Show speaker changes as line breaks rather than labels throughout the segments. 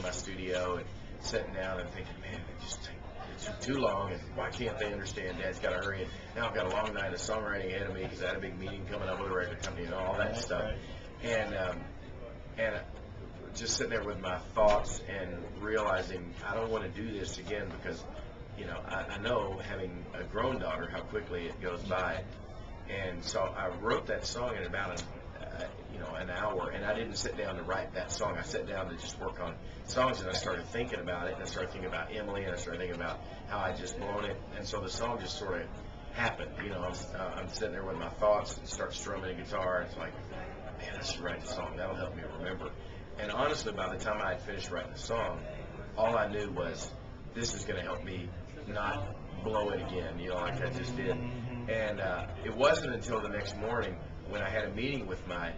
my studio and sitting down and thinking, man, it's too long, and why can't they understand? Dad's got to hurry. And now I've got a long night of songwriting ahead of me because I had a big meeting coming up with a record company and all that stuff. Right. And just sitting there with my thoughts and realizing I don't want to do this again because, I know having a grown daughter how quickly it goes by. And so I wrote that song in about an hour, and I didn't sit down to write that song. I sat down to just work on songs, and I started thinking about it, and I started thinking about Emily, and I started thinking about how I'd just blown it, and so the song just sort of happened. I'm sitting there with my thoughts and start strumming a guitar, and it's like, man, I should write the song. That'll help me remember. And honestly, by the time I had finished writing the song, all I knew was this is going to help me not blow it again, like I just did. And it wasn't until the next morning when I had a meeting with my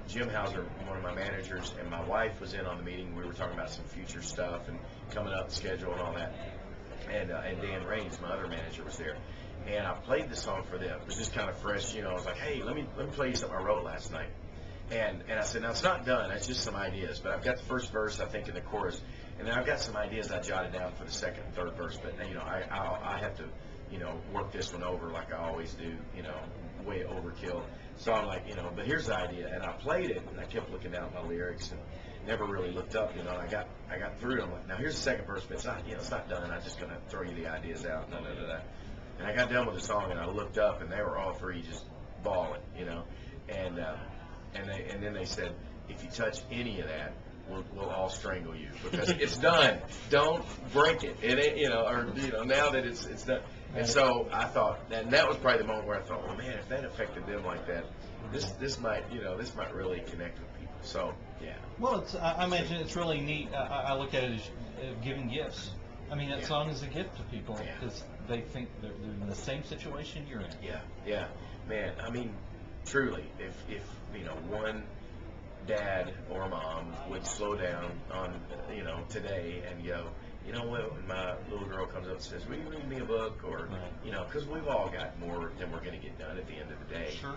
Jim Hauser, one of my managers, and my wife was in on the meeting. We were talking about some future stuff and coming up, schedule and all that. And Dan Raines, my other manager, was there. And I played the song for them. It was just kind of fresh, I was like, hey, let me play you something I wrote last night. And I said, now it's not done. It's just some ideas. But I've got the first verse, I think, in the chorus. And then I've got some ideas I jotted down for the second and third verse. But, I have to, work this one over like I always do, way overkill. So I'm like, but here's the idea. And I played it, and I kept looking down at my lyrics and never really looked up, and I got through it. I'm like, now here's the second verse, but it's not, it's not done. I'm just going to throw you the ideas out. And I got done with the song, and I looked up, and they were all three just bawling, And then they said, if you touch any of that, we'll all strangle you because it's done. Don't break it. It ain't, now that it's done. And so I thought, and that was probably the moment where I thought, well, man, if that affected them like that, this might really connect with people. So yeah.
Well, I imagine it's really neat. I look at it as giving gifts. I mean, that song is a gift to people because they think they're in the same situation you're in.
Yeah, man. I mean, truly, if one dad or mom would slow down on today and go, when my little girl comes up and says, will you read me a book, or because we've all got more than we're going to get done at the end of the day.
Sure.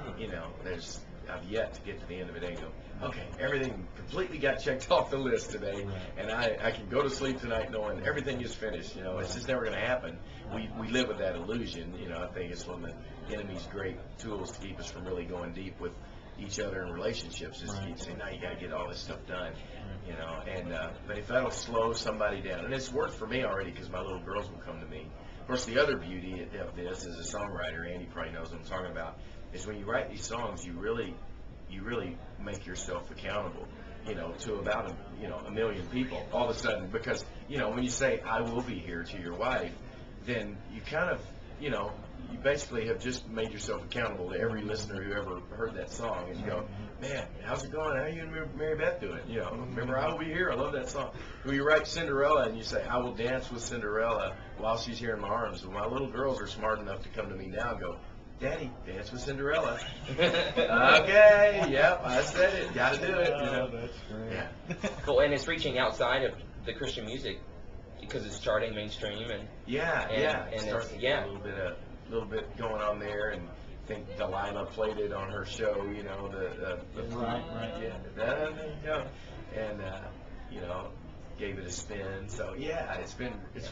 I've yet to get to the end of the day and go, okay, everything completely got checked off the list today, and I can go to sleep tonight knowing everything is finished. It's just never going to happen. We live with that illusion. I think it's one of the enemy's great tools to keep us from really going deep with each other in relationships is you say, no, you got to get all this stuff done, but if that'll slow somebody down, and it's worked for me already because my little girls will come to me. Of course, the other beauty of this as a songwriter, Andy probably knows what I'm talking about, is when you write these songs, you really make yourself accountable, to about a million people all of a sudden, because when you say I will be here to your wife, then you kind of you basically have just made yourself accountable to every listener who ever heard that song, and you go, man, how's it going? How are you and Mary Beth doing? Remember I Will Be Here? I love that song. When you write Cinderella and you say, I will dance with Cinderella while she's here in my arms. Well, my little girls are smart enough to come to me now and go, Daddy, dance with Cinderella. Okay, yep, I said it. Got to do it.
That's great.
Yeah.
Cool, and it's reaching outside of the Christian music because it's charting mainstream and
it's a little bit going on there, and I think Delilah played it on her show. The
right.
Yeah. And gave it a spin. So yeah, it's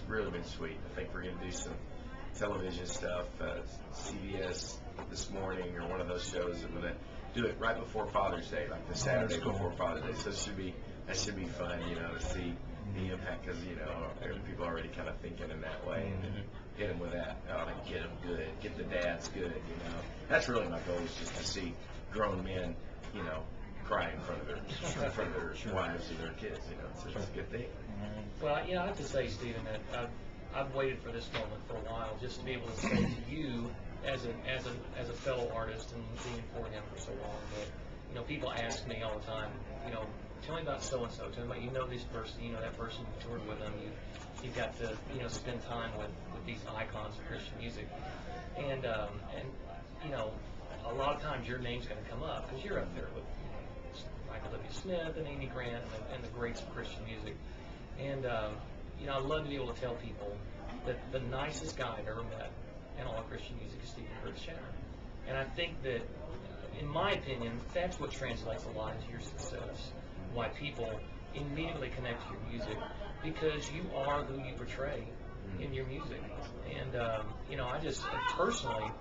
really been sweet. I think we're gonna do some television stuff, CBS this morning or one of those shows. I'm gonna do it right before Father's Day, like the Saturday before Father's Day. So that should be fun, to see the impact, because people are already kind of thinking in that way, and then hit them with that. Get them good, get the dads good. That's really my goal, is just to see grown men, cry in front of their wives or their kids. It's a good thing.
Well, I have to say, Stephen, that I've waited for this moment for a while, just to be able to say to you, as a fellow artist and being for him for so long, that people ask me all the time, tell me about so and so. Tell me about this person, that person you toured with them. You've got to spend time with these icons of Christian music, and a lot of times your name's going to come up because you're up there with Michael W. Smith and Amy Grant and the greats of Christian music, and I'd love to be able to tell people that the nicest guy I've ever met in all of Christian music is Stephen Chapman, and I think that, in my opinion, that's what translates a lot into your success. Why people immediately connect to your music because you are who you portray in your music. And you know, I just personally,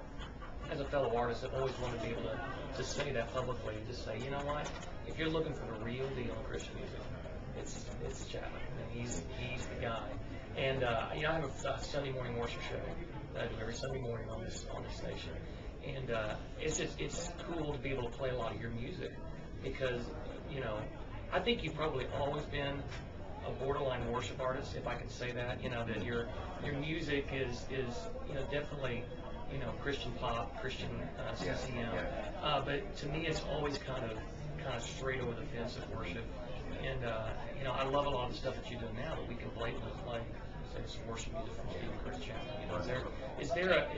as a fellow artist, I've always wanted to be able to say that publicly, and just say, you know what, if you're looking for the real deal in Christian music, it's Chapman, and he's the guy. And you know, I have a Sunday morning worship show that I do every Sunday morning on this station, and it's cool to be able to play a lot of your music because, you know, I think you've probably always been a borderline worship artist, if I can say that. You know, that your music is you know, definitely, you know, Christian pop, Christian CCM. But to me, it's always kind of straight over the fence of worship. And you know, I love a lot of the stuff that you do now that we can blatantly play. Say some worship music from Stephen Chris Chapman. You know,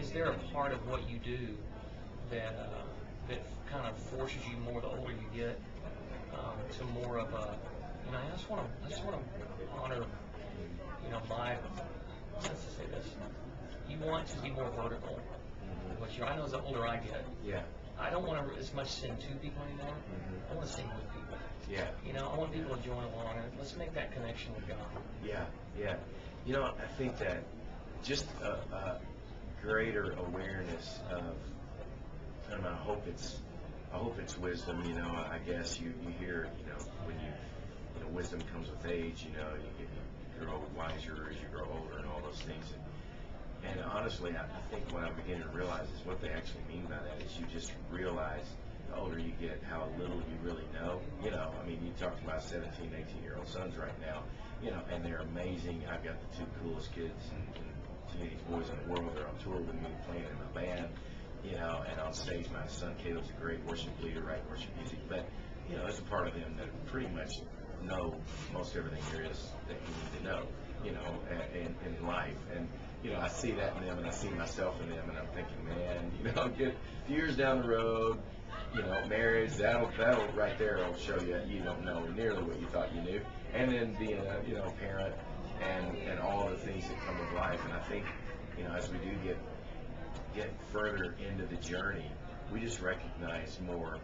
is there a part of what you do that that kind of forces you more the older you get to more of a, you know, I just want to honor, you know, let's just say this. You want to be more vertical. I know as the older I get, I don't want to as much sing to people anymore. I want to sing with people. You know, I want people to join along, and let's make that connection with God.
You know, I think that just a greater awareness of, and I hope it's wisdom. You know, I guess you hear, you know, when you know, wisdom comes with age. You know, you grow wiser as you grow older, and all those things. And honestly, I think what I'm beginning to realize is what they actually mean by that is you just realize the older you get how little you really know. You know, I mean, you talk to my 17, 18-year-old sons right now, you know, and they're amazing. I've got the two coolest kids and teenage boys in the world. They're on tour with me, playing in my band, you know, and on stage my son Caleb's a great worship leader, writing worship music. But, you know, there's a part of them that pretty much know most everything there is that you need to know, you know, in life. And you know, I see that in them, and I see myself in them, and I'm thinking, man, you know, get a few years down the road, you know, marriage, that'll right there will show you you don't know nearly what you thought you knew. And then being a, you know, parent and all the things that come with life. And I think, you know, as we do get further into the journey, we just recognize more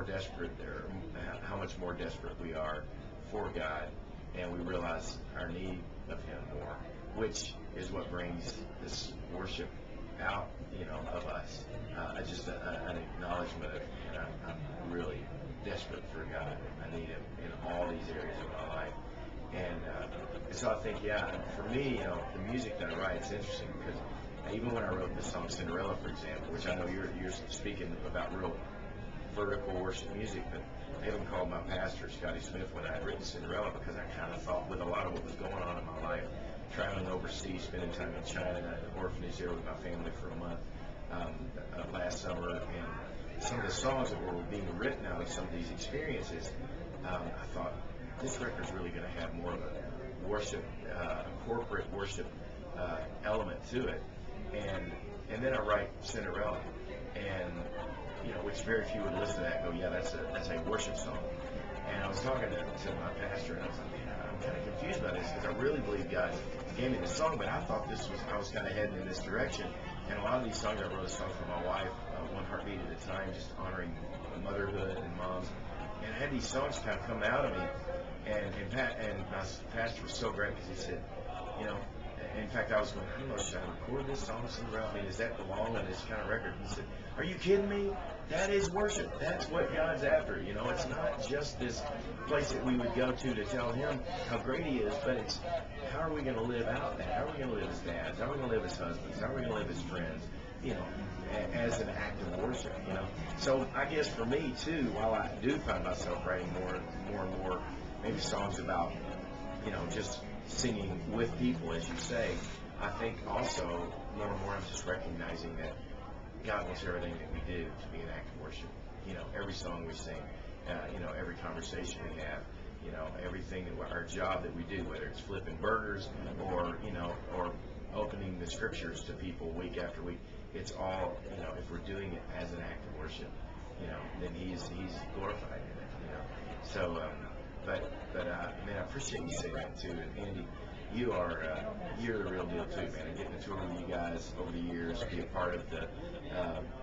desperate there, how much more desperate we are for God, and we realize our need of Him more, which is what brings this worship out, you know, of us. Just an acknowledgement of, you know, I'm really desperate for God. I need Him in all these areas of my life. And so I think, for me, you know, the music that I write, it's interesting because even when I wrote the song Cinderella, for example, which I know you're speaking about real vertical worship music, but I even called my pastor, Scotty Smith, when I had written Cinderella, because I kind of thought with a lot of what was going on in my life, traveling overseas, spending time in China, an orphanage there with my family for a month last summer, and some of the songs that were being written out of some of these experiences, I thought this record's really going to have more of a worship, corporate worship element to it, and then I write Cinderella, and you know, which very few would listen to that and go, yeah, that's a worship song. And I was talking to my pastor, and I was like, man, I'm kind of confused by this because I really believe God gave me this song, but I thought I was kind of heading in this direction. And a lot of these songs, I wrote a song for my wife, one heartbeat at a time, just honoring motherhood and moms. And I had these songs kind of coming out of me, and my pastor was so great because he said, you know, in fact, I was going, I don't know, should I record this song somewhere? I mean, does that belong on this kind of record? He said, are you kidding me? That is worship. That's what God's after. You know, it's not just this place that we would go to tell Him how great He is, but it's how are we going to live out that? How are we going to live as dads? How are we going to live as husbands? How are we going to live as friends? You know, as an act of worship, you know. So I guess for me, too, while I do find myself writing more and more maybe songs about, you know, just singing with people, as you say, I think also more and more I'm just recognizing that God wants everything that we do to be an act of worship. You know, every song we sing, you know, every conversation we have, you know, everything that our job that we do, whether it's flipping burgers or, you know, or opening the scriptures to people week after week, it's all, you know, if we're doing it as an act of worship, you know, then He's glorified in it, you know. So, but man, I appreciate you saying that too. And Andy, you're the real deal too, man. And getting to tour with you guys over the years, be a part of the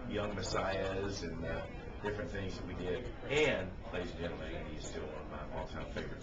Young Messiahs and the different things that we did. And, ladies and gentlemen, Andy is still one of my all-time favorites.